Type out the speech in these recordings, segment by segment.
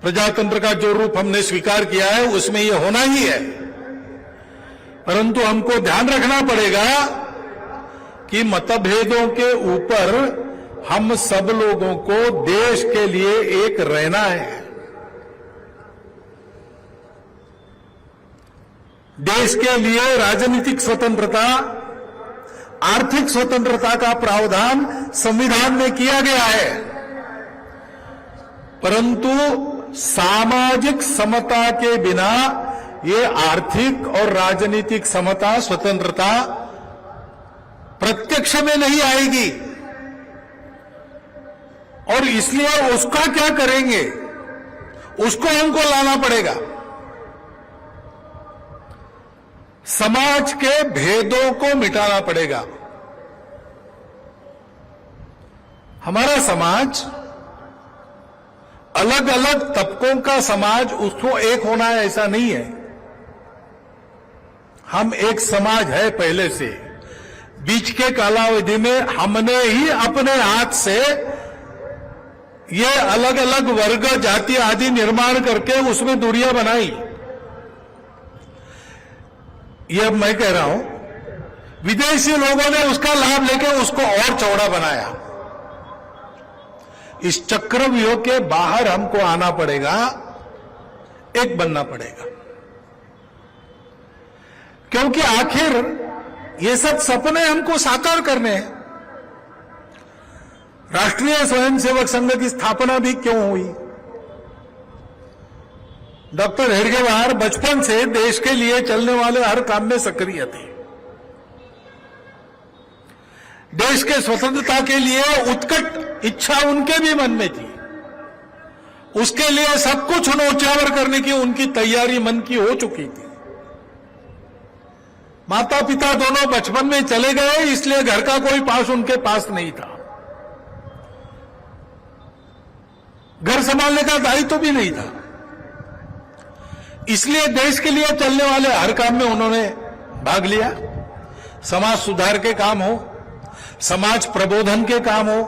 प्रजातंत्र का जो रूप हमने स्वीकार किया है उसमें ये होना ही है, परंतु हमको ध्यान रखना पड़ेगा कि मतभेदों के ऊपर हम सब लोगों को देश के लिए एक रहना है। देश के लिए राजनीतिक स्वतंत्रता, आर्थिक स्वतंत्रता का प्रावधान संविधान में किया गया है, परंतु सामाजिक समता के बिना ये आर्थिक और राजनीतिक समता, स्वतंत्रता प्रत्यक्ष में नहीं आएगी। और इसलिए उसका क्या करेंगे, उसको हमको लाना पड़ेगा। समाज के भेदों को मिटाना पड़ेगा। हमारा समाज अलग अलग तबकों का समाज, उसको एक होना है ऐसा नहीं है। हम एक समाज है पहले से। बीच के कालावधि में हमने ही अपने हाथ से ये अलग अलग वर्ग, जाति आदि निर्माण करके उसमें दूरियां बनाई। ये अब मैं कह रहा हूं, विदेशी लोगों ने उसका लाभ लेकर उसको और चौड़ा बनाया। इस चक्रव्यूह के बाहर हमको आना पड़ेगा, एक बनना पड़ेगा, क्योंकि आखिर ये सब सपने हमको साकार करने हैं। राष्ट्रीय स्वयंसेवक संघ की स्थापना भी क्यों हुई? डॉक्टर हेडगेवार बचपन से देश के लिए चलने वाले हर काम में सक्रिय थे। देश के स्वतंत्रता के लिए उत्कट इच्छा उनके भी मन में थी। उसके लिए सब कुछ न्योछावर करने की उनकी तैयारी मन की हो चुकी थी। माता पिता दोनों बचपन में चले गए, इसलिए घर का कोई पास उनके पास नहीं था। घर संभालने का दायित्व भी नहीं था, इसलिए देश के लिए चलने वाले हर काम में उन्होंने भाग लिया। समाज सुधार के काम हो, समाज प्रबोधन के काम हो,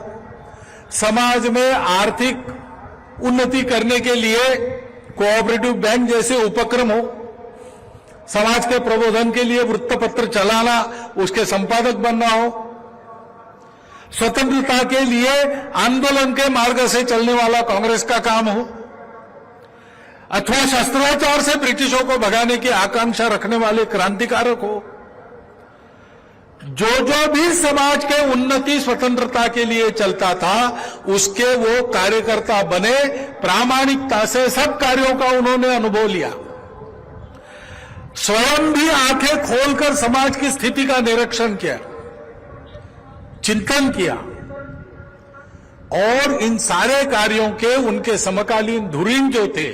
समाज में आर्थिक उन्नति करने के लिए कोऑपरेटिव बैंक जैसे उपक्रम हो, समाज के प्रबोधन के लिए वृत्तपत्र चलाना, उसके संपादक बनना हो, स्वतंत्रता के लिए आंदोलन के मार्ग से चलने वाला कांग्रेस का काम हो, अथवा शस्त्राचार से ब्रिटिशों को भगाने की आकांक्षा रखने वाले क्रांतिकारक हो, जो जो भी समाज के उन्नति स्वतंत्रता के लिए चलता था उसके वो कार्यकर्ता बने। प्रामाणिकता से सब कार्यों का उन्होंने अनुभव लिया। स्वयं भी आंखें खोलकर समाज की स्थिति का निरीक्षण किया, चिंतन किया, और इन सारे कार्यों के उनके समकालीन धुरीण जो थे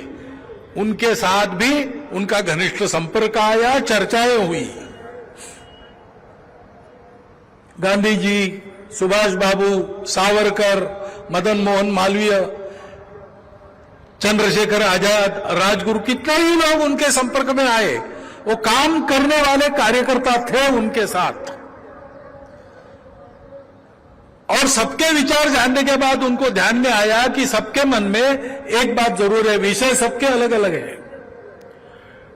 उनके साथ भी उनका घनिष्ठ संपर्क आया, चर्चाएं हुई। गांधी जी, सुभाष बाबू, सावरकर, मदन मोहन मालवीय, चंद्रशेखर आजाद, राजगुरु, कितने ही लोग उनके संपर्क में आए। वो काम करने वाले कार्यकर्ता थे उनके साथ, और सबके विचार जानने के बाद उनको ध्यान में आया कि सबके मन में एक बात जरूर है, विषय सबके अलग अलग है।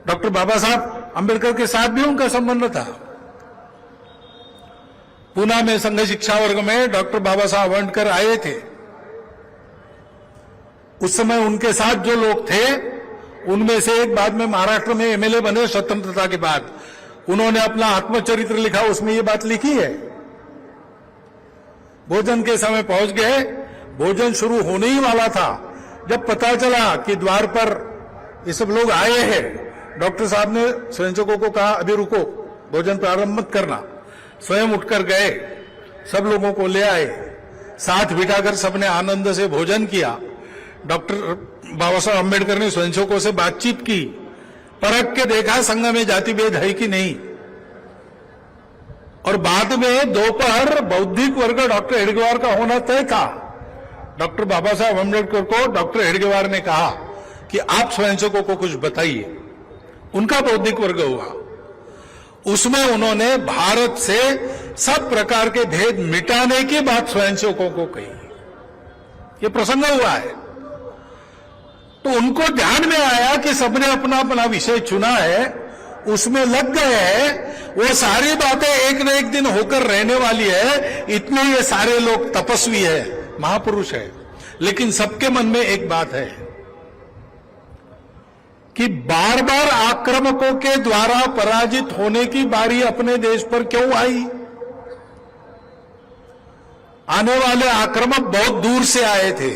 डॉक्टर बाबा साहब अंबेडकर के साथ भी उनका संबंध था। पूना में संघ शिक्षा वर्ग में डॉक्टर बाबा साहब अम्बेडकर आए थे। उस समय उनके साथ जो लोग थे उनमें से एक बाद में महाराष्ट्र में एमएलए बने स्वतंत्रता के बाद। उन्होंने अपना आत्मचरित्र लिखा, उसमें ये बात लिखी है। भोजन के समय पहुंच गए, भोजन शुरू होने ही वाला था, जब पता चला कि द्वार पर ये सब लोग आए हैं। डॉक्टर साहब ने स्वयंसेवकों को कहा, अभी रुको, भोजन प्रारंभ मत करना। स्वयं उठकर गए, सब लोगों को ले आए, साथ बिठाकर सबने आनंद से भोजन किया। डॉक्टर बाबा साहब अम्बेडकर ने स्वयंसेवकों से बातचीत की, परख के देखा संघ में जाति भेद है कि नहीं, और बाद में दोपहर बौद्धिक वर्ग डॉक्टर हेडगेवार का होना तय था। डॉक्टर बाबा साहब अम्बेडकर को डॉक्टर हेडगेवार ने कहा कि आप स्वयंसेवकों को कुछ बताइए। उनका बौद्धिक वर्ग हुआ। उसमें उन्होंने भारत से सब प्रकार के भेद मिटाने की बात स्वयंसेवकों को कही। ये प्रसंग हुआ है, तो उनको ध्यान में आया कि सबने अपना अपना विषय चुना है, उसमें लग गए हैं, वो सारी बातें एक न एक दिन होकर रहने वाली है, इतने ये सारे लोग तपस्वी है, महापुरुष है। लेकिन सबके मन में एक बात है कि बार बार आक्रामकों के द्वारा पराजित होने की बारी अपने देश पर क्यों आई? आने वाले आक्रामक बहुत दूर से आए थे,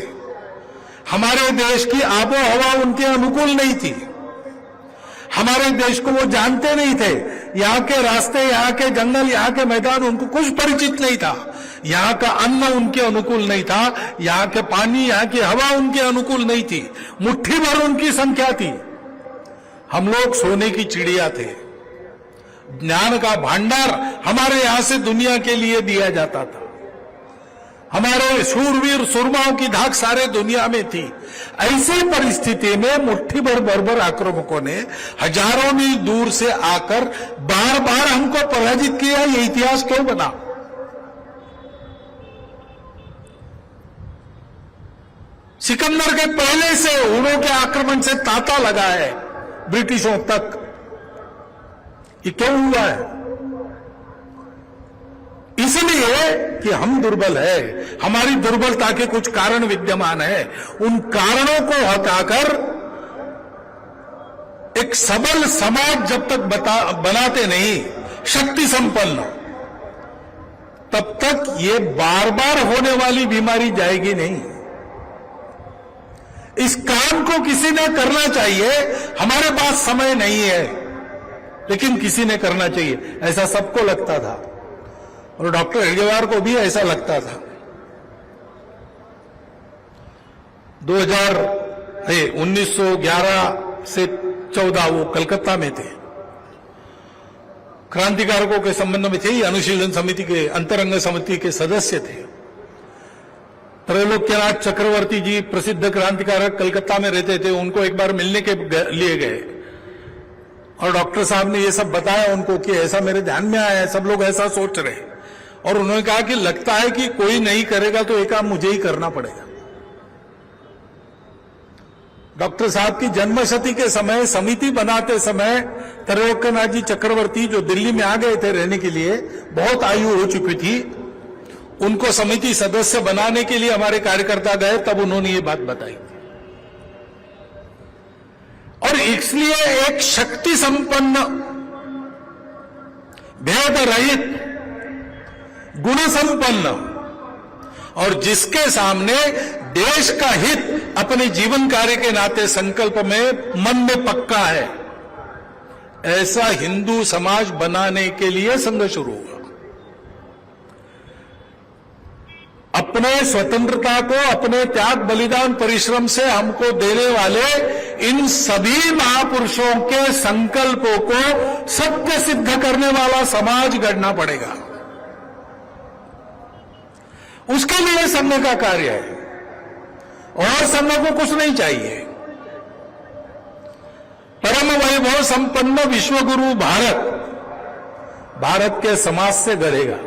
हमारे देश की आबो हवा उनके अनुकूल नहीं थी, हमारे देश को वो जानते नहीं थे, यहाँ के रास्ते, यहाँ के जंगल, यहाँ के मैदान उनको कुछ परिचित नहीं था, यहाँ का अन्न उनके अनुकूल नहीं था, यहाँ के पानी, यहाँ की हवा उनके अनुकूल नहीं थी, मुट्ठी भर उनकी संख्या थी। हम लोग सोने की चिड़िया थे, ज्ञान का भांडार हमारे यहां से दुनिया के लिए दिया जाता था, हमारे शूरवीर सुरमाओं की धाक सारे दुनिया में थी। ऐसी परिस्थिति में मुट्ठी भर बर्बर आक्रामकों ने हजारों मील दूर से आकर बार बार हमको पराजित किया। ये इतिहास क्यों बना? सिकंदर के पहले से उड़ों के आक्रमण से तांता लगा है ब्रिटिशों तक। ये क्यों हुआ है? इसलिए कि हम दुर्बल है, हमारी दुर्बलता के कुछ कारण विद्यमान है। उन कारणों को हटाकर एक सबल समाज जब तक बनाते नहीं, शक्ति संपन्न, तब तक ये बार बार होने वाली बीमारी जाएगी नहीं। इस काम को किसी ने करना चाहिए। हमारे पास समय नहीं है, लेकिन किसी ने करना चाहिए, ऐसा सबको लगता था, और डॉक्टर हेडगेवार को भी ऐसा लगता था। 1911 से 14 वो कलकत्ता में थे, क्रांतिकारकों के संबंध में थे, अनुशीलन समिति के, अंतरंग समिति के सदस्य थे। त्रैलोक्यनाथ चक्रवर्ती जी प्रसिद्ध क्रांतिकारक कलकत्ता में रहते थे, उनको एक बार मिलने के लिए गए और डॉक्टर साहब ने ये सब बताया उनको कि ऐसा मेरे ध्यान में आया है, सब लोग ऐसा सोच रहे हैं, और उन्होंने कहा कि लगता है कि कोई नहीं करेगा तो ये काम मुझे ही करना पड़ेगा। डॉक्टर साहब की जन्मशती के समय समिति बनाते समय त्रैलोक्यनाथ जी चक्रवर्ती जो दिल्ली में आ गए थे रहने के लिए, बहुत आयु हो चुकी थी, उनको समिति सदस्य बनाने के लिए हमारे कार्यकर्ता गए, तब उन्होंने ये बात बताई। और इसलिए एक शक्ति संपन्न, भेद रहित, गुण संपन्न, और जिसके सामने देश का हित अपने जीवन कार्य के नाते संकल्प में मन में पक्का है, ऐसा हिंदू समाज बनाने के लिए संघर्ष शुरू हुआ। अपने स्वतंत्रता को अपने त्याग बलिदान परिश्रम से हमको देने वाले इन सभी महापुरुषों के संकल्पों को सत्य सिद्ध करने वाला समाज गढ़ना पड़ेगा। उसके लिए संघ का कार्य है, और संघ को कुछ नहीं चाहिए। परम वैभव संपन्न विश्वगुरु भारत के समाज से गढ़ेगा,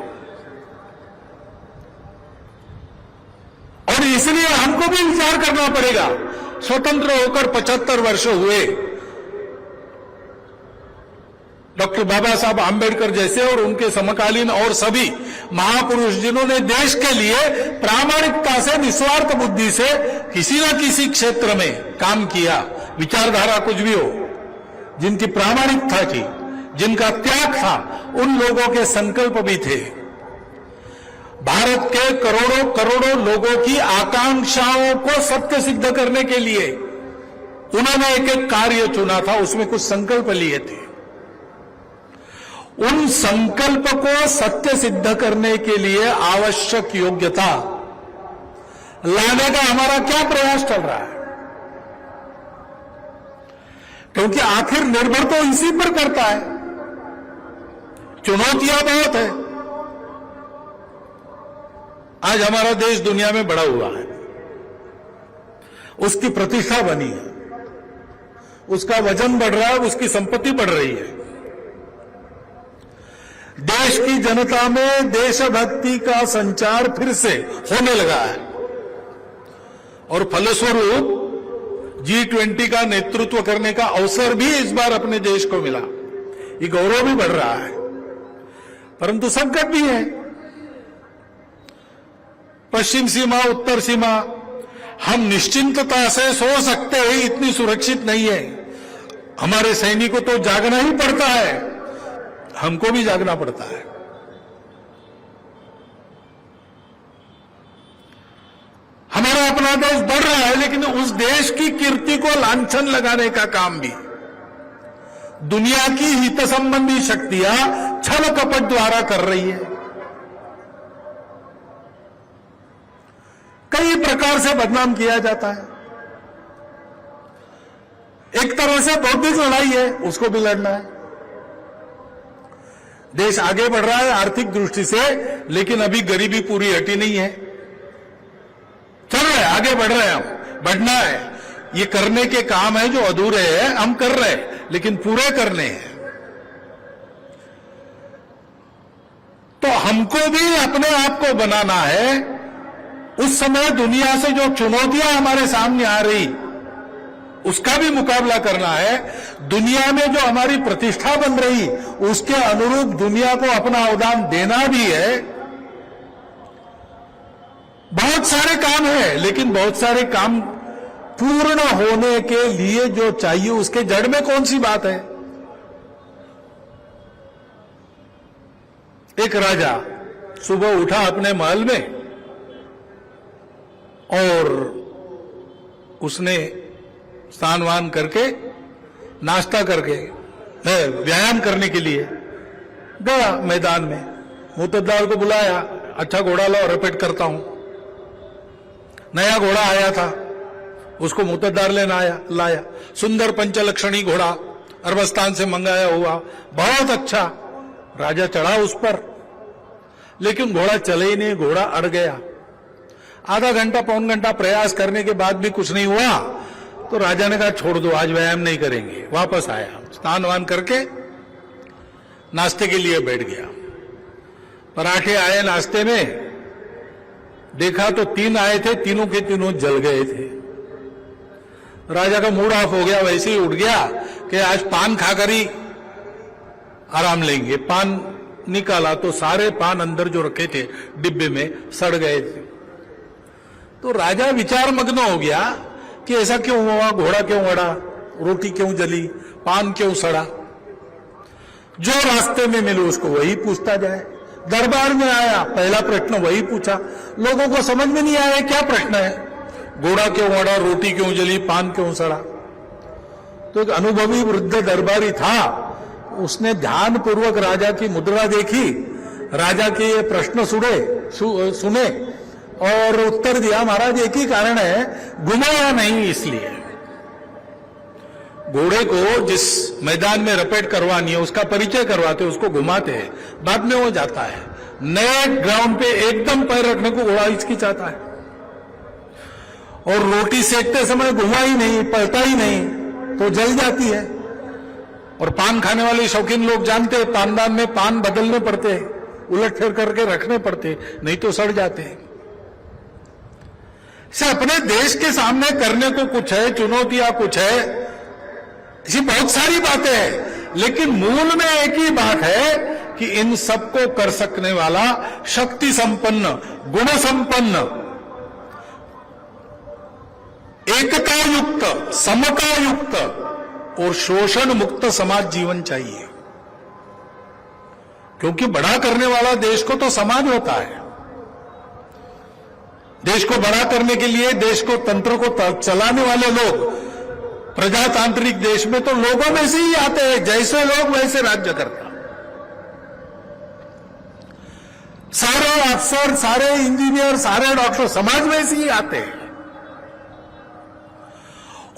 और इसलिए हमको भी विचार करना पड़ेगा। स्वतंत्र होकर 75 वर्ष हुए, डॉक्टर बाबा साहब आंबेडकर जैसे और उनके समकालीन और सभी महापुरुष जिन्होंने देश के लिए प्रामाणिकता से, निस्वार्थ बुद्धि से किसी न किसी क्षेत्र में काम किया, विचारधारा कुछ भी हो, जिनकी प्रामाणिकता थी, जिनका त्याग था, उन लोगों के संकल्प भी थे। भारत के करोड़ों करोड़ों लोगों की आकांक्षाओं को सत्य सिद्ध करने के लिए उन्होंने एक एक कार्य चुना था, उसमें कुछ संकल्प लिए थे। उन संकल्प को सत्य सिद्ध करने के लिए आवश्यक योग्यता लाने का हमारा क्या प्रयास चल रहा है? क्योंकि आखिर निर्भर तो इसी पर करता है। चुनौतियां बहुत है। आज हमारा देश दुनिया में बड़ा हुआ है, उसकी प्रतिष्ठा बनी है, उसका वजन बढ़ रहा है, उसकी संपत्ति बढ़ रही है। देश की जनता में देशभक्ति का संचार फिर से होने लगा है और फलस्वरूप G20 का नेतृत्व करने का अवसर भी इस बार अपने देश को मिला। ये गौरव भी बढ़ रहा है, परंतु संकट भी है। पश्चिम सीमा, उत्तर सीमा हम निश्चिंतता से सो सकते हैं, इतनी सुरक्षित नहीं है। हमारे सैनिकों को तो जागना ही पड़ता है, हमको भी जागना पड़ता है। हमारा अपना देश बढ़ रहा है, लेकिन उस देश की कीर्ति को लांछन लगाने का काम भी दुनिया की हित संबंधी शक्तियां छल कपट द्वारा कर रही है। कई प्रकार से बदनाम किया जाता है। एक तरह से बौद्धिक लड़ाई है, उसको भी लड़ना है। देश आगे बढ़ रहा है आर्थिक दृष्टि से, लेकिन अभी गरीबी पूरी हटी नहीं है। चल रहे हैं, आगे बढ़ रहे हैं, हम बढ़ना है। ये करने के काम है जो अधूरे हैं, हम कर रहे हैं, लेकिन पूरे करने हैं। तो हमको भी अपने आप को बनाना है। उस समय दुनिया से जो चुनौतियां हमारे सामने आ रही, उसका भी मुकाबला करना है। दुनिया में जो हमारी प्रतिष्ठा बन रही, उसके अनुरूप दुनिया को अपना अवदान देना भी है। बहुत सारे काम है, लेकिन बहुत सारे काम पूर्ण होने के लिए जो चाहिए, उसके जड़ में कौन सी बात है? एक राजा सुबह उठा अपने महल में और उसने स्नान वान करके, नाश्ता करके, व्यायाम करने के लिए गया मैदान में। मुतद्दार को बुलाया, अच्छा घोड़ा लाओ, रिपीट करता हूं। नया घोड़ा आया था, उसको मुतद्दार लेना लाया। सुंदर पंचलक्षणी घोड़ा अरबस्तान से मंगाया हुआ, बहुत अच्छा। राजा चढ़ा उस पर, लेकिन घोड़ा चले ही नहीं, घोड़ा अड़ गया। आधा घंटा पौन घंटा प्रयास करने के बाद भी कुछ नहीं हुआ, तो राजा ने कहा छोड़ दो, आज व्यायाम नहीं करेंगे। वापस आया, स्नान वान करके नाश्ते के लिए बैठ गया। पराठे आए नाश्ते में, देखा तो 3 आए थे, तीनों के तीनों जल गए थे। राजा का मूड ऑफ हो गया, वैसे ही उठ गया कि आज पान खाकर ही आराम लेंगे। पान निकाला तो सारे पान अंदर जो रखे थे डिब्बे में सड़ गए थे। तो राजा विचार मग्न हो गया कि ऐसा क्यों हुआ, घोड़ा क्यों अड़ा, रोटी क्यों जली, पान क्यों सड़ा। जो रास्ते में मिले उसको वही पूछता जाए। दरबार में आया, पहला प्रश्न वही पूछा। लोगों को समझ में नहीं आया क्या प्रश्न है, घोड़ा क्यों अड़ा, रोटी क्यों जली, पान क्यों सड़ा। तो एक अनुभवी वृद्ध दरबारी था, उसने ध्यानपूर्वक राजा की मुद्रा देखी, राजा के ये प्रश्न सुने और उत्तर दिया, महाराज एक ही कारण है, घुमाया नहीं इसलिए। घोड़े को जिस मैदान में रपेट करवानी है उसका परिचय करवाते, उसको घुमाते हैं, बाद में वो जाता है। नए ग्राउंड पे एकदम पैर रखने को घोड़ा हिचकिचाता है, और रोटी सेकते समय घुमा ही नहीं, पलटा ही नहीं, तो जल जाती है। और पान खाने वाले शौकीन लोग जानते हैं, पानदान में पान बदलने पड़ते हैं, उलट फेर करके रखने पड़ते, नहीं तो सड़ जाते हैं। से अपने देश के सामने करने को कुछ है, चुनौतियां कुछ है, ऐसी बहुत सारी बातें हैं, लेकिन मूल में एक ही बात है कि इन सबको कर सकने वाला शक्ति संपन्न, गुण संपन्न, एकता युक्त, समता युक्त और शोषण मुक्त समाज जीवन चाहिए। क्योंकि बड़ा करने वाला देश को तो समाज होता है। देश को बड़ा करने के लिए, देश को, तंत्र को चलाने वाले लोग, प्रजातांत्रिक देश में तो लोगों में से ही आते हैं, जैसे लोग वैसे राज्य करता। सारे अफसर, सारे इंजीनियर, सारे डॉक्टर समाज में से ही आते हैं।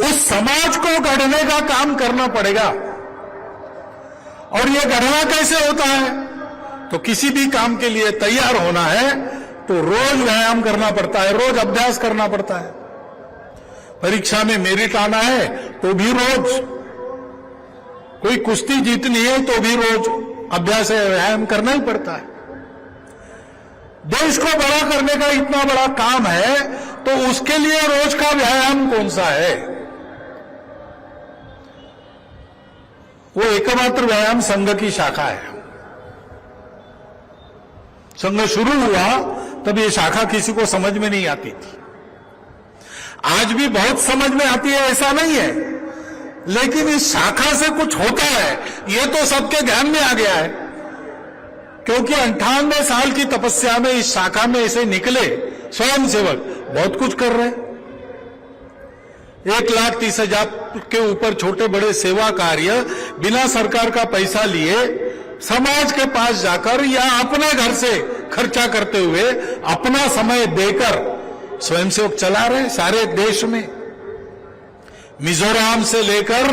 उस समाज को गढ़ने का काम करना पड़ेगा। और यह गढ़ना कैसे होता है? तो किसी भी काम के लिए तैयार होना है तो रोज व्यायाम करना पड़ता है, रोज अभ्यास करना पड़ता है। परीक्षा में मेरिट आना है तो भी रोज, कोई कुश्ती जीतनी है तो भी रोज, अभ्यास है, व्यायाम करना ही पड़ता है। देश को बड़ा करने का इतना बड़ा काम है तो उसके लिए रोज का व्यायाम कौन सा है? वो एकमात्र व्यायाम संघ की शाखा है। संघ शुरू हुआ तब ये शाखा किसी को समझ में नहीं आती थी। आज भी बहुत समझ में आती है ऐसा नहीं है, लेकिन इस शाखा से कुछ होता है ये तो सबके ध्यान में आ गया है, क्योंकि 98 साल की तपस्या में इस शाखा में ऐसे निकले स्वयंसेवक बहुत कुछ कर रहे हैं। 1,30,000 के ऊपर छोटे बड़े सेवा कार्य बिना सरकार का पैसा लिए समाज के पास जाकर या अपने घर से खर्चा करते हुए अपना समय देकर स्वयंसेवक चला रहे सारे देश में। मिजोरम से लेकर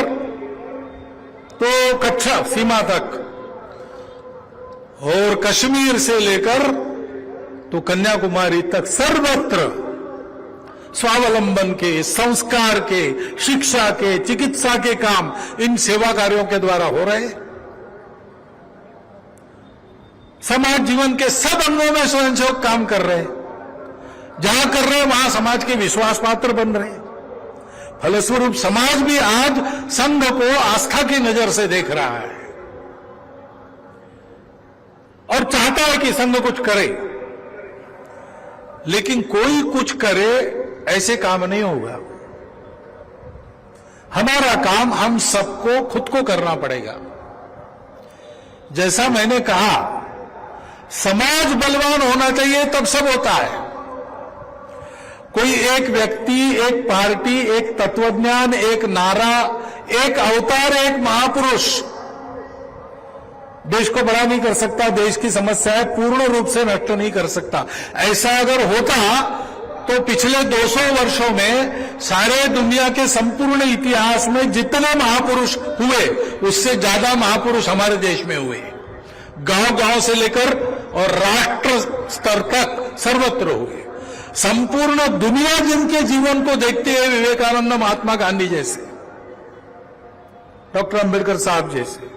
तो कच्छ सीमा तक और कश्मीर से लेकर तो कन्याकुमारी तक सर्वत्र स्वावलंबन के, संस्कार के, शिक्षा के, चिकित्सा के काम इन सेवा कार्यों के द्वारा हो रहे हैं। समाज जीवन के सब अंगों में स्वयंसेवक काम कर रहे हैं। जहां कर रहे हैं वहां समाज के विश्वास पात्र बन रहे हैं। फलस्वरूप समाज भी आज संघ को आस्था की नजर से देख रहा है और चाहता है कि संघ कुछ करे, लेकिन कोई कुछ करे ऐसे काम नहीं होगा। हमारा काम हम सबको खुद को करना पड़ेगा। जैसा मैंने कहा, समाज बलवान होना चाहिए तब सब होता है। कोई एक व्यक्ति, एक पार्टी, एक तत्वज्ञान, एक नारा, एक अवतार, एक महापुरुष देश को बड़ा नहीं कर सकता, देश की समस्याएं पूर्ण रूप से नष्ट नहीं कर सकता। ऐसा अगर होता तो पिछले 200 वर्षों में सारे दुनिया के संपूर्ण इतिहास में जितने महापुरुष हुए उससे ज्यादा महापुरुष हमारे देश में हुए। गांव-गांव से लेकर और राष्ट्र स्तर तक सर्वत्र हुए। संपूर्ण दुनिया जिनके जीवन को देखते हैं, विवेकानंद, महात्मा गांधी जैसे, डॉक्टर अंबेडकर साहब जैसे,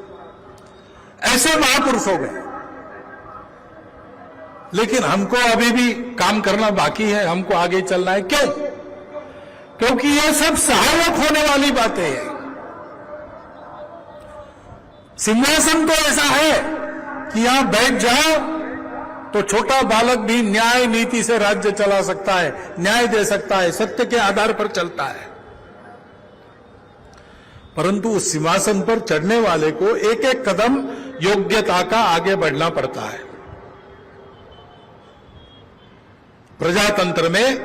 ऐसे महापुरुष हो गए। लेकिन हमको अभी भी काम करना बाकी है, हमको आगे चलना है। क्यों? क्योंकि ये सब सहायक होने वाली बातें हैं। सिंहासन तो ऐसा है कि यहां बैठ जाओ तो छोटा बालक भी न्याय नीति से राज्य चला सकता है, न्याय दे सकता है, सत्य के आधार पर चलता है। परंतु उस सिंहासन पर चढ़ने वाले को एक एक कदम योग्यता का आगे बढ़ना पड़ता है। प्रजातंत्र में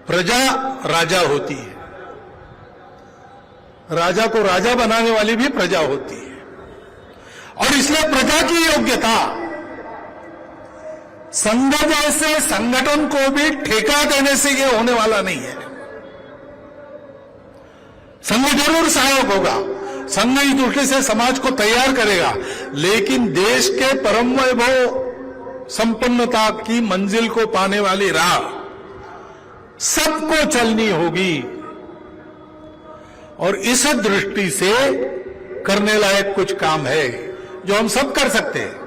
प्रजा राजा होती है, राजा को राजा बनाने वाली भी प्रजा होती है, और इसलिए प्रजा की योग्यता संघ जैसे संगठन को भी ठेका देने से यह होने वाला नहीं है। संघ जरूर सहायक होगा, संघ इस दृष्टि से समाज को तैयार करेगा, लेकिन देश के परम वैभव संपन्नता की मंजिल को पाने वाली राह सबको चलनी होगी। और इस दृष्टि से करने लायक कुछ काम है जो हम सब कर सकते हैं।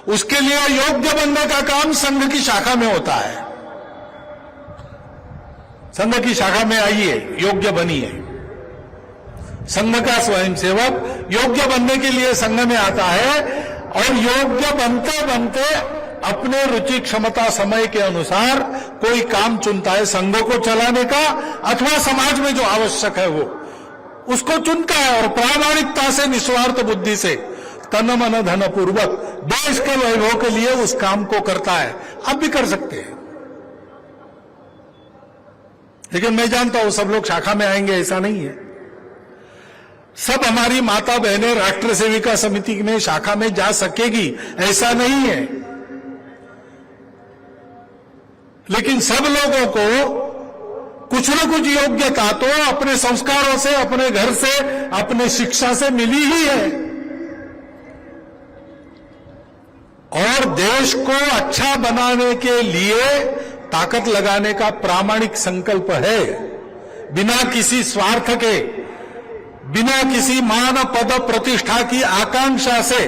उसके लिए योग्य बनने का काम संघ की शाखा में होता है। संघ की शाखा में आइए, योग्य बनिए। संघ का स्वयंसेवक योग्य बनने के लिए संघ में आता है और योग्य बनते बनते अपने रुचि, क्षमता, समय के अनुसार कोई काम चुनता है संघ को चलाने का, अथवा समाज में जो आवश्यक है वो उसको चुनता है और प्रामाणिकता से, निस्वार्थ बुद्धि से, तन मन धन पूर्वक देश के वैभव के लिए उस काम को करता है। आप भी कर सकते हैं, लेकिन मैं जानता हूं सब लोग शाखा में आएंगे ऐसा नहीं है। सब हमारी माता बहनें राष्ट्र सेविका समिति में शाखा में जा सकेगी ऐसा नहीं है, लेकिन सब लोगों को कुछ न कुछ योग्यता तो अपने संस्कारों से, अपने घर से, अपने शिक्षा से मिली ही है। और देश को अच्छा बनाने के लिए ताकत लगाने का प्रामाणिक संकल्प है, बिना किसी स्वार्थ के, बिना किसी मान पद प्रतिष्ठा की आकांक्षा से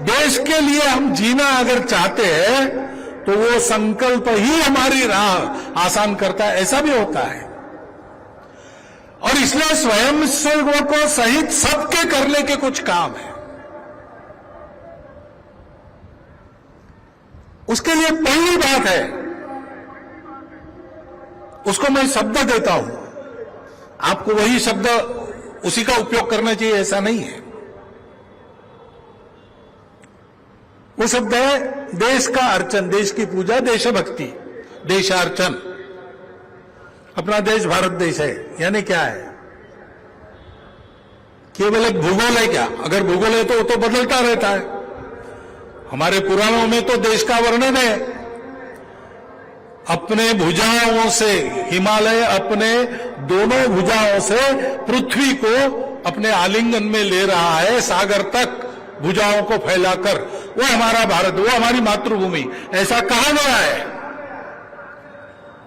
देश के लिए हम जीना अगर चाहते हैं तो वो संकल्प ही हमारी राह आसान करता है, ऐसा भी होता है। और इसलिए स्वयं सेवकों सहित सबके करने के कुछ काम है। उसके लिए पहली बात है, उसको मैं शब्द देता हूं, आपको वही शब्द उसी का उपयोग करना चाहिए ऐसा नहीं है। वो शब्द है देश का अर्चन, देश की पूजा, देशभक्ति, देशार्चन। अपना देश भारत देश है, यानी क्या है? केवल एक भूगोल है क्या? अगर भूगोल है तो वो तो बदलता रहता है। हमारे पुराणों में तो देश का वर्णन है, अपने भुजाओं से हिमालय अपने दोनों भुजाओं से पृथ्वी को अपने आलिंगन में ले रहा है, सागर तक भुजाओं को फैलाकर। वो हमारा भारत, वो हमारी मातृभूमि, ऐसा कहा गया है।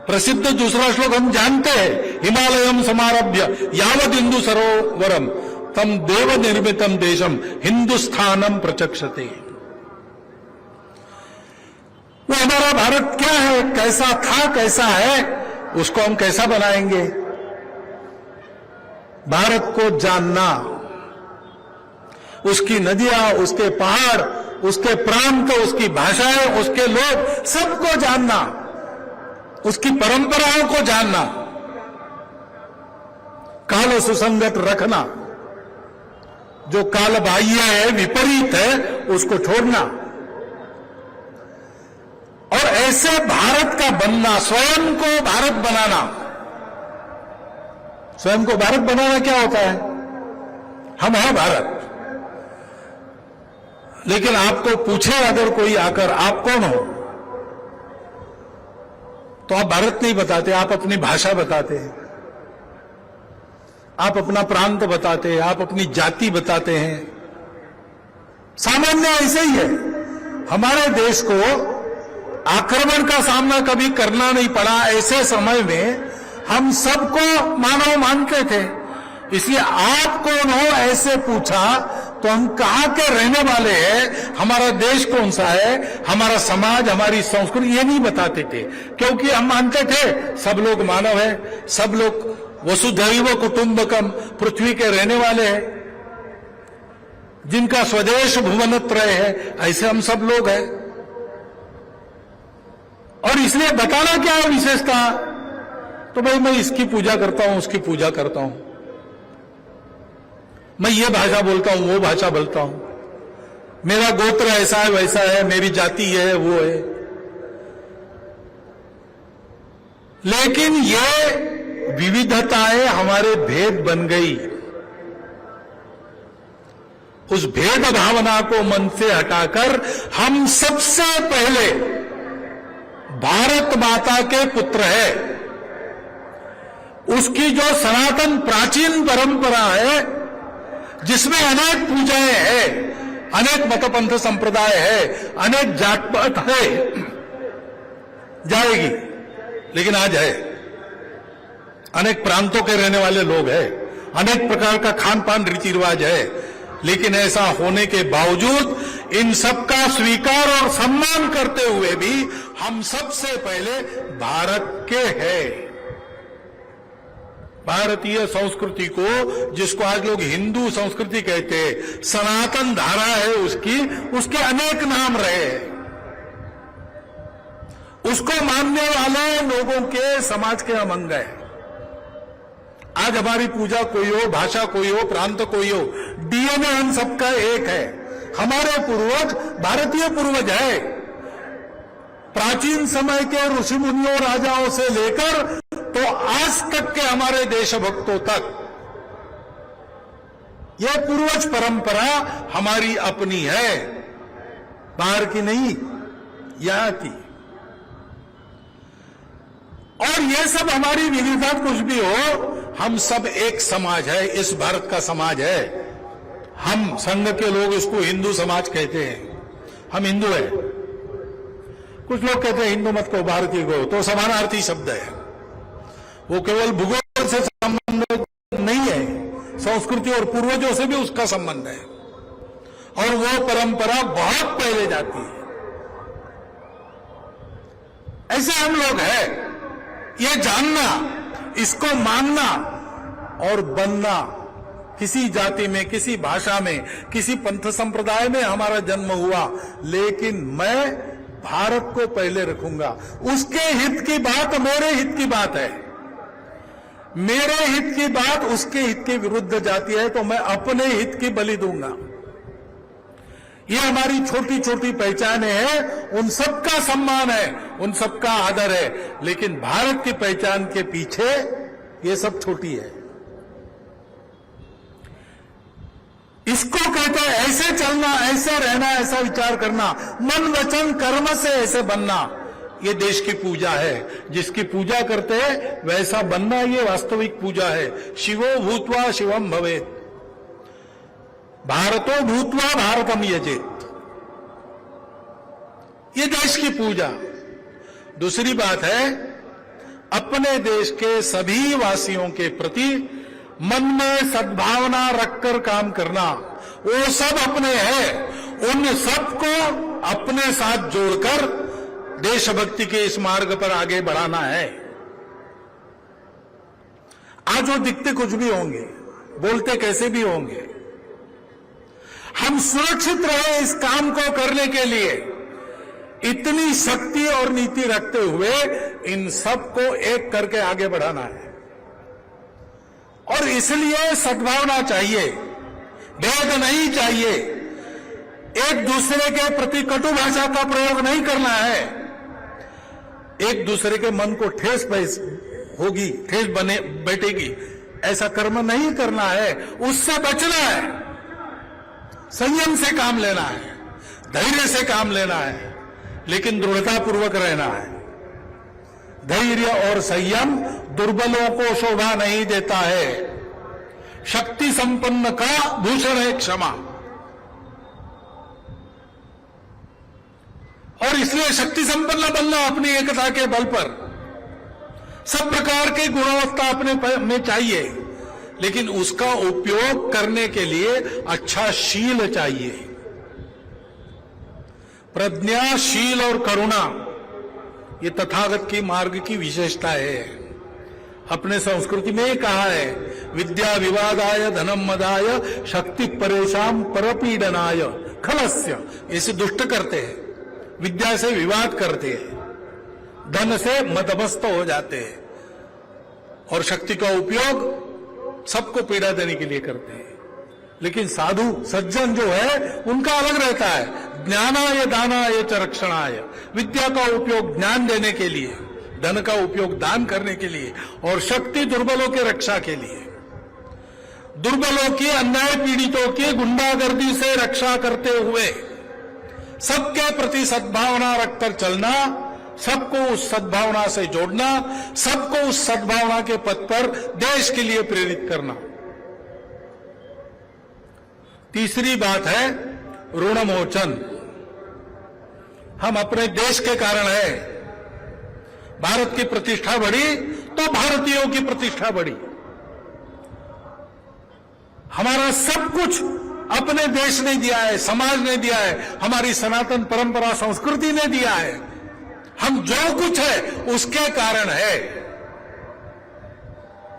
प्रसिद्ध दूसरा श्लोक हम जानते हैं, हिमालयम समारभ्य यावद हिंदू सरोवरम तम देव निर्मितम देशम हिंदुस्थानम प्रचक्षते। वो हमारा भारत क्या है, कैसा था, कैसा है, उसको हम कैसा बनाएंगे? भारत को जानना, उसकी नदियां, उसके पहाड़, उसके प्रांत, उसकी भाषाएं, उसके लोग, सबको जानना, उसकी परंपराओं को जानना, काल सुसंगत रखना, जो काल बाह्य है, विपरीत है, उसको छोड़ना। और ऐसे भारत का बनना, स्वयं को भारत बनाना। स्वयं को भारत बनाना क्या होता है? हम हैं भारत। लेकिन आपको पूछे अगर कोई आकर आप कौन हो, तो आप भारत नहीं बताते, आप अपनी भाषा बताते हैं, आप अपना प्रांत बताते हैं, आप अपनी जाति बताते हैं। सामान्य ऐसे ही है। हमारे देश को आक्रमण का सामना कभी करना नहीं पड़ा। ऐसे समय में हम सबको मानव मानते थे। इसलिए आप कौन हो ऐसे पूछा तो हम कहां के रहने वाले हैं, हमारा देश कौन सा है, हमारा समाज, हमारी संस्कृति, ये नहीं बताते थे। क्योंकि हम मानते थे सब लोग मानव है, सब लोग वसुधैव कुटुंबकम, पृथ्वी के रहने वाले हैं, जिनका स्वदेश भुवनत्रय है, ऐसे हम सब लोग हैं। और इसलिए बताना क्या है विशेषता? तो भाई मैं इसकी पूजा करता हूं, उसकी पूजा करता हूं, मैं ये भाषा बोलता हूं, वो भाषा बोलता हूं, मेरा गोत्र ऐसा है, वैसा है, मेरी जाति है, वो है। लेकिन ये विविधताएं हमारे भेद बन गई। उस भेद भावना को मन से हटाकर हम सबसे पहले भारत माता के पुत्र है। उसकी जो सनातन प्राचीन परंपरा है, जिसमें अनेक पूजाएं हैं, अनेक मतपंथ संप्रदाय है, अनेक जात पात है, जाएगी, लेकिन आज है। अनेक प्रांतों के रहने वाले लोग हैं, अनेक प्रकार का खान पान रीति रिवाज है, लेकिन ऐसा होने के बावजूद इन सबका स्वीकार और सम्मान करते हुए भी हम सबसे पहले भारत के हैं। भारतीय संस्कृति को, जिसको आज लोग हिंदू संस्कृति कहते हैं, सनातन धारा है उसकी, उसके अनेक नाम रहे हैं। उसको मानने वाले लोगों के समाज के हम अंग हैं। आज हमारी पूजा कोई हो, भाषा कोई हो, प्रांत कोई हो, डीएनए हम सबका एक है। हमारे पूर्वज भारतीय पूर्वज है। प्राचीन समय के ऋषि मुनियों, राजाओं से लेकर तो आज तक के हमारे देशभक्तों तक यह पूर्वज परंपरा हमारी अपनी है, बाहर की नहीं, यहां की। और ये सब हमारी विविधता कुछ भी हो, हम सब एक समाज है, इस भारत का समाज है। हम संघ के लोग इसको हिंदू समाज कहते हैं, हम हिंदू हैं। कुछ लोग कहते हैं हिंदू मत को, भारतीय को, तो समानार्थी शब्द है। वो केवल भूगोल से संबंधित नहीं है, संस्कृत संस्कृति और पूर्वजों से भी उसका संबंध है, और वो परंपरा बहुत पहले जाती है। ऐसे हम लोग हैं। ये जानना, इसको मानना और बनना, किसी जाति में, किसी भाषा में, किसी पंथ संप्रदाय में हमारा जन्म हुआ, लेकिन मैं भारत को पहले रखूंगा। उसके हित की बात मेरे हित की बात है, मेरे हित की बात उसके हित के विरुद्ध जाती है तो मैं अपने हित की बलि दूंगा। ये हमारी छोटी छोटी पहचानें हैं, उन सबका सम्मान है, उन सबका आदर है, लेकिन भारत की पहचान के पीछे ये सब छोटी है। इसको कहते हैं ऐसे चलना, ऐसे रहना, ऐसा विचार करना, मन वचन कर्म से ऐसे बनना। ये देश की पूजा है। जिसकी पूजा करते हैं वैसा बनना, ये वास्तविक पूजा है। शिवो भूत्वा शिवम भवेत्, भारतो भूत्वा भारतम यजेत, ये देश की पूजा। दूसरी बात है, अपने देश के सभी वासियों के प्रति मन में सद्भावना रखकर काम करना। वो सब अपने हैं, उन सबको अपने साथ जोड़कर देशभक्ति के इस मार्ग पर आगे बढ़ाना है। आज वो दिखते कुछ भी होंगे, बोलते कैसे भी होंगे, हम सुरक्षित रहे इस काम को करने के लिए इतनी शक्ति और नीति रखते हुए इन सबको एक करके आगे बढ़ाना है। और इसलिए सद्भावना चाहिए, भेद नहीं चाहिए, एक दूसरे के प्रति कटु भाषा का प्रयोग नहीं करना है, एक दूसरे के मन को ठेस होगी, ठेस बने बैठेगी, ऐसा कर्म नहीं करना है, उससे बचना है, संयम से काम लेना है, धैर्य से काम लेना है, लेकिन दृढ़तापूर्वक रहना है। धैर्य और संयम दुर्बलों को शोभा नहीं देता है, शक्ति संपन्न का भूषण है क्षमा। और इसलिए शक्ति संपन्न बनना अपनी एकता के बल पर, सब प्रकार की गुणवत्ता अपने में चाहिए, लेकिन उसका उपयोग करने के लिए अच्छा शील चाहिए। प्रज्ञा, शील और करुणा ये तथागत की मार्ग की विशेषता है। अपने संस्कृति में ही कहा है, विद्या विवादाय धनम मदाय शक्ति परेशान परपीडनाय खलस्य। इसे दुष्ट करते हैं, विद्या से विवाद करते हैं, धन से मदमस्त हो जाते हैं, और शक्ति का उपयोग सबको पीड़ा देने के लिए करते हैं। लेकिन साधु सज्जन जो है उनका अलग रहता है, ज्ञानाय दानाय च रक्षणाय, विद्या का उपयोग ज्ञान देने के लिए, धन का उपयोग दान करने के लिए, और शक्ति दुर्बलों के रक्षा के लिए। दुर्बलों की, अन्याय पीड़ितों की गुंडागर्दी से रक्षा करते हुए सबके प्रति सद्भावना रखकर चलना, सबको उस सद्भावना से जोड़ना, सबको उस सद्भावना के पथ पर देश के लिए प्रेरित करना। तीसरी बात है ऋण मोचन। हम अपने देश के कारण है, भारत की प्रतिष्ठा बढ़ी तो भारतीयों की प्रतिष्ठा बढ़ी। हमारा सब कुछ अपने देश ने दिया है, समाज ने दिया है, हमारी सनातन परंपरा संस्कृति ने दिया है। हम जो कुछ है उसके कारण है,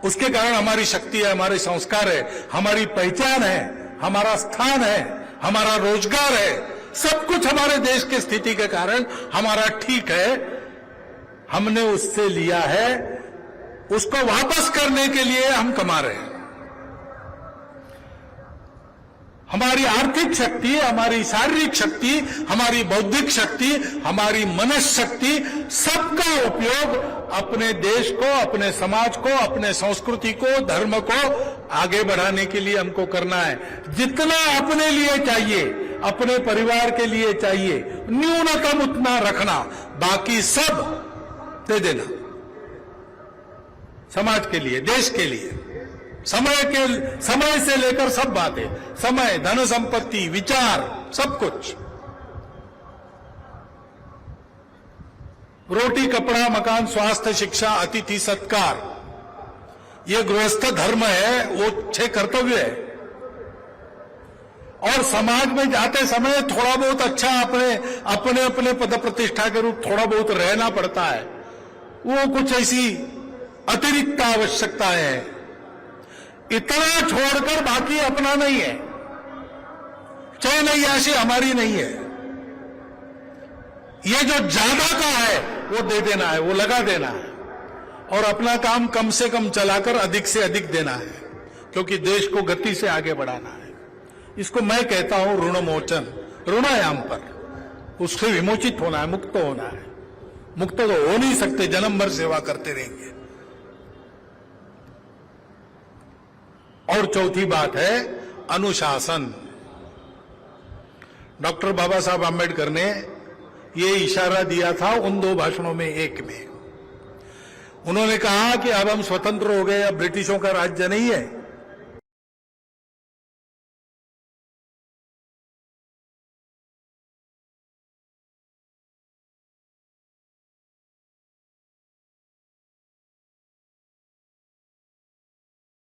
उसके कारण हमारी शक्ति है, हमारे संस्कार है, हमारी पहचान है, हमारा स्थान है, हमारा रोजगार है, सब कुछ हमारे देश की स्थिति के कारण हमारा ठीक है। हमने उससे लिया है, उसको वापस करने के लिए हम कमा रहे हैं। हमारी आर्थिक शक्ति, हमारी शारीरिक शक्ति, हमारी बौद्धिक शक्ति, हमारी मनस शक्ति, सबका उपयोग अपने देश को, अपने समाज को, अपने संस्कृति को, धर्म को आगे बढ़ाने के लिए हमको करना है। जितना अपने लिए चाहिए, अपने परिवार के लिए चाहिए, न्यूनतम उतना रखना, बाकी सब दे देना समाज के लिए, देश के लिए। समय से लेकर सब बातें, समय, धन संपत्ति, विचार, सब कुछ। रोटी, कपड़ा, मकान, स्वास्थ्य, शिक्षा, अतिथि सत्कार, ये गृहस्थ धर्म है, वो 6 कर्तव्य है। और समाज में जाते समय थोड़ा बहुत अच्छा अपने अपने पद प्रतिष्ठा के रूप थोड़ा बहुत रहना पड़ता है। वो कुछ ऐसी अतिरिक्त आवश्यकताएं हैं, इतना छोड़कर बाकी अपना नहीं है। चैन अय्याशी हमारी नहीं है। ये जो ज्यादा का है वो दे देना है, वो लगा देना है, और अपना काम कम से कम चलाकर अधिक से अधिक देना है, क्योंकि देश को गति से आगे बढ़ाना है। इसको मैं कहता हूं ऋण मोचन। ऋणायाम पर उससे विमोचित होना है, मुक्त होना है। मुक्त तो हो नहीं सकते, जन्म भर सेवा करते रहेंगे। और चौथी बात है अनुशासन। डॉक्टर बाबा साहब आम्बेडकर ने ये इशारा दिया था उन 2 भाषणों में एक में। उन्होंने कहा कि अब हम स्वतंत्र हो गए, अब ब्रिटिशों का राज्य नहीं है,